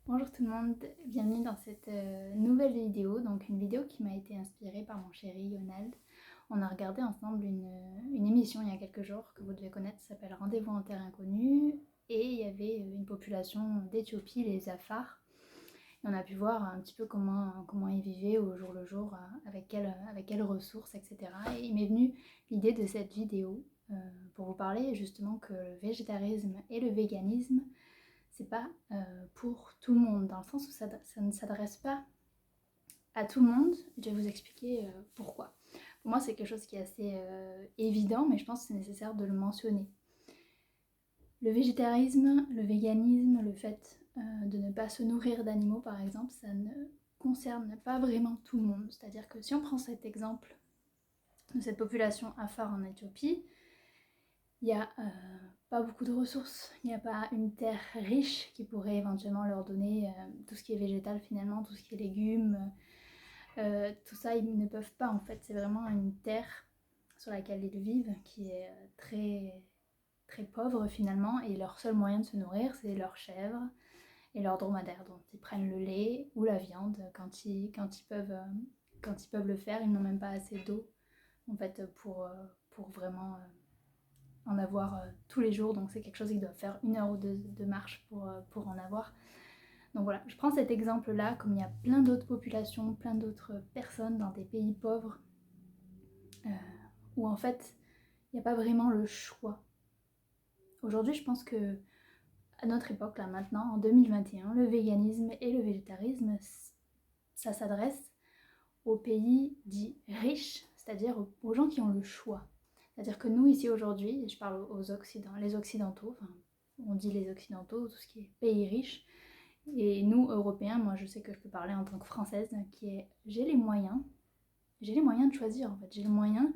Bonjour tout le monde, bienvenue dans cette nouvelle vidéo, donc une vidéo qui m'a été inspirée par mon chéri Yonald. On a regardé ensemble une émission il y a quelques jours que vous devez connaître, ça s'appelle Rendez-vous en terre inconnue, et il y avait une population d'Éthiopie, les Afars, et on a pu voir un petit peu comment ils vivaient au jour le jour, avec quelles ressources, etc. Et il m'est venu l'idée de cette vidéo pour vous parler justement que le végétarisme et le véganisme c'est pas pour tout le monde, dans le sens où ça ne s'adresse pas à tout le monde. Je vais vous expliquer pourquoi. Pour moi, c'est quelque chose qui est assez évident, mais je pense que c'est nécessaire de le mentionner. Le végétarisme, le véganisme, le fait de ne pas se nourrir d'animaux, par exemple, ça ne concerne pas vraiment tout le monde. C'est-à-dire que si on prend cet exemple de cette population afar en Éthiopie, il n'y a pas beaucoup de ressources, il n'y a pas une terre riche qui pourrait éventuellement leur donner tout ce qui est végétal finalement, tout ce qui est légumes, tout ça ils ne peuvent pas en fait, c'est vraiment une terre sur laquelle ils vivent qui est très, très pauvre finalement et leur seul moyen de se nourrir c'est leurs chèvres et leurs dromadaires dont ils prennent le lait ou la viande quand ils peuvent le faire, ils n'ont même pas assez d'eau en fait pour vraiment en avoir tous les jours, donc c'est quelque chose qu'ils doivent faire 1 heure ou 2 de marche pour en avoir. Donc voilà, je prends cet exemple-là, comme il y a plein d'autres populations, plein d'autres personnes dans des pays pauvres, euh, où en fait, il n'y a pas vraiment le choix. Aujourd'hui, je pense que à notre époque, là maintenant, en 2021, le véganisme et le végétarisme, ça s'adresse aux pays dits riches, c'est-à-dire aux gens qui ont le choix. C'est-à-dire que nous, ici aujourd'hui, je parle les Occidentaux, enfin, on dit les Occidentaux, tout ce qui est pays riches, et nous, Européens, moi je sais que je peux parler en tant que Française, j'ai les moyens de choisir en fait, j'ai les moyens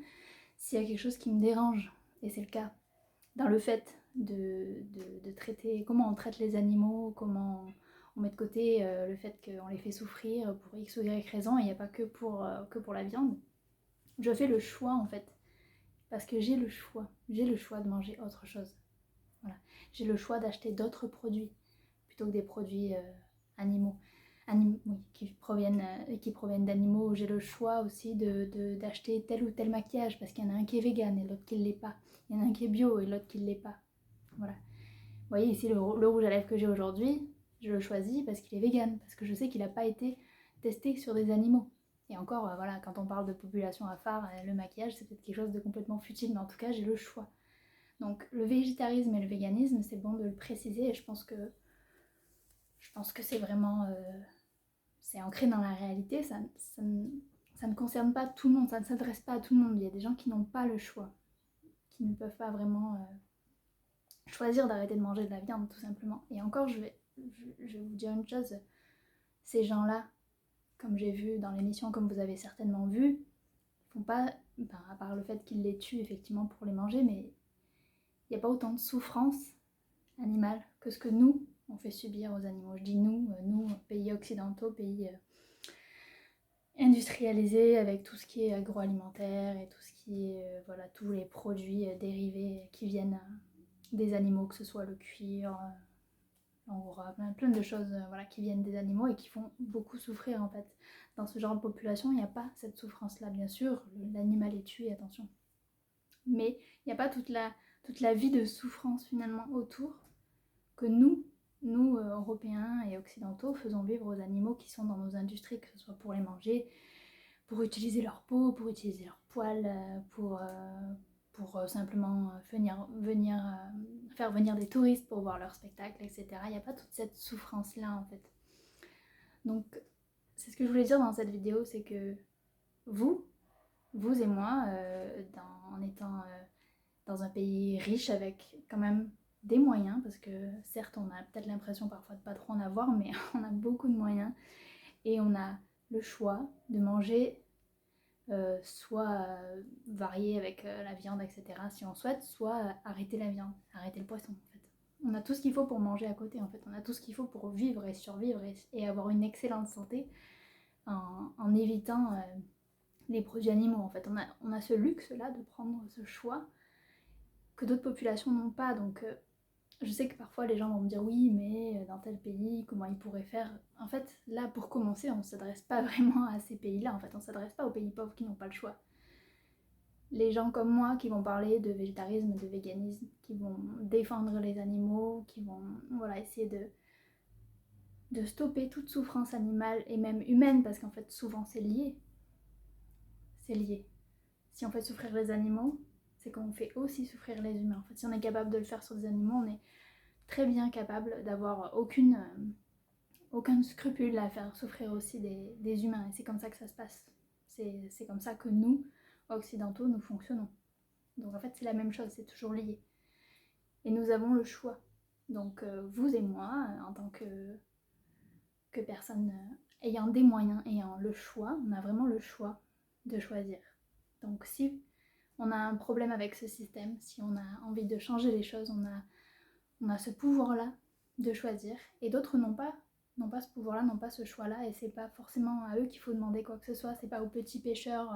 s'il y a quelque chose qui me dérange, et c'est le cas dans le fait de traiter, comment on traite les animaux, comment on met de côté le fait qu'on les fait souffrir pour X ou Y raison, et il n'y a pas que pour la viande. Je fais le choix en fait, parce que j'ai le choix de manger autre chose. Voilà. J'ai le choix d'acheter d'autres produits plutôt que des produits animaux. Oui, qui proviennent d'animaux. J'ai le choix aussi d'acheter tel ou tel maquillage parce qu'il y en a un qui est vegan et l'autre qui ne l'est pas. Il y en a un qui est bio et l'autre qui ne l'est pas. Voilà. Vous voyez ici le rouge à lèvres que j'ai aujourd'hui, je le choisis parce qu'il est vegan, parce que je sais qu'il n'a pas été testé sur des animaux. Et encore, voilà, quand on parle de population à phare, le maquillage c'est peut-être quelque chose de complètement futile, mais en tout cas j'ai le choix. Donc le végétarisme et le véganisme, c'est bon de le préciser et je pense que c'est vraiment c'est ancré dans la réalité, ça ne concerne pas tout le monde, ça ne s'adresse pas à tout le monde. Il y a des gens qui n'ont pas le choix, qui ne peuvent pas vraiment choisir d'arrêter de manger de la viande tout simplement. Et encore, je vais vous dire une chose, ces gens-là, comme j'ai vu dans l'émission, comme vous avez certainement vu, ils font pas, à part le fait qu'ils les tuent effectivement pour les manger, mais il n'y a pas autant de souffrance animale que ce que nous, on fait subir aux animaux. Je dis nous, pays occidentaux, pays industrialisés avec tout ce qui est agroalimentaire et tout ce qui est, voilà, tous les produits dérivés qui viennent des animaux, que ce soit le cuir, l'angora, plein de choses voilà, qui viennent des animaux et qui font beaucoup souffrir en fait. Dans ce genre de population, il n'y a pas cette souffrance-là, bien sûr, l'animal est tué, attention. Mais il n'y a pas toute la vie de souffrance finalement autour que nous Européens et Occidentaux, faisons vivre aux animaux qui sont dans nos industries, que ce soit pour les manger, pour utiliser leur peau, pour utiliser leurs poils, pour simplement faire venir des touristes pour voir leur spectacle, etc. Il n'y a pas toute cette souffrance-là en fait. Donc c'est ce que je voulais dire dans cette vidéo, c'est que vous et moi, en étant dans un pays riche avec quand même des moyens, parce que certes on a peut-être l'impression parfois de pas trop en avoir, mais on a beaucoup de moyens et on a le choix de manger soit varier avec la viande, etc. si on souhaite, soit arrêter la viande, arrêter le poisson en fait. On a tout ce qu'il faut pour manger à côté en fait, on a tout ce qu'il faut pour vivre et survivre et avoir une excellente santé en évitant les produits animaux en fait. On a ce luxe là de prendre ce choix que d'autres populations n'ont pas, donc Je sais que parfois les gens vont me dire oui, mais dans tel pays, comment ils pourraient faire? En fait, là, pour commencer, on ne s'adresse pas vraiment à ces pays-là. En fait, on ne s'adresse pas aux pays pauvres qui n'ont pas le choix. Les gens comme moi qui vont parler de végétarisme, de véganisme, qui vont défendre les animaux, qui vont essayer de stopper toute souffrance animale et même humaine, parce qu'en fait, souvent, c'est lié. C'est lié. Si on fait souffrir les animaux, c'est qu'on fait aussi souffrir les humains. En fait, si on est capable de le faire sur des animaux, on est très bien capable d'avoir aucun scrupule à faire souffrir aussi des humains. Et c'est comme ça que ça se passe. C'est comme ça que nous, occidentaux, nous fonctionnons. Donc en fait, c'est la même chose, c'est toujours lié. Et nous avons le choix. Donc vous et moi, en tant que personnes ayant des moyens, ayant le choix, on a vraiment le choix de choisir. Donc si on a un problème avec ce système, si on a envie de changer les choses, on a ce pouvoir-là de choisir. Et d'autres n'ont pas ce pouvoir-là, n'ont pas ce choix-là. Et c'est pas forcément à eux qu'il faut demander quoi que ce soit. C'est pas aux petits pêcheurs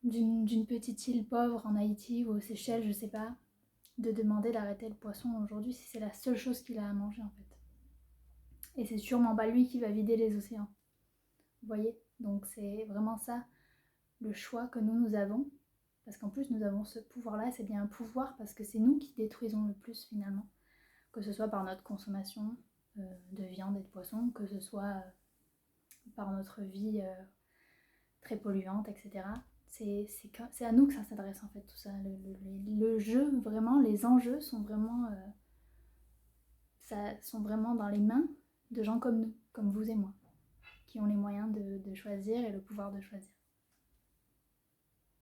d'une petite île pauvre en Haïti ou aux Seychelles, je sais pas, de demander d'arrêter le poisson aujourd'hui si c'est la seule chose qu'il a à manger en fait. Et c'est sûrement pas lui qui va vider les océans. Vous voyez? Donc c'est vraiment ça le choix que nous avons. Parce qu'en plus nous avons ce pouvoir-là, c'est bien un pouvoir parce que c'est nous qui détruisons le plus finalement. Que ce soit par notre consommation de viande et de poisson, que ce soit par notre vie très polluante, etc. C'est à nous que ça s'adresse en fait tout ça. Le jeu, vraiment, les enjeux sont vraiment dans les mains de gens comme nous, comme vous et moi, qui ont les moyens de choisir et le pouvoir de choisir.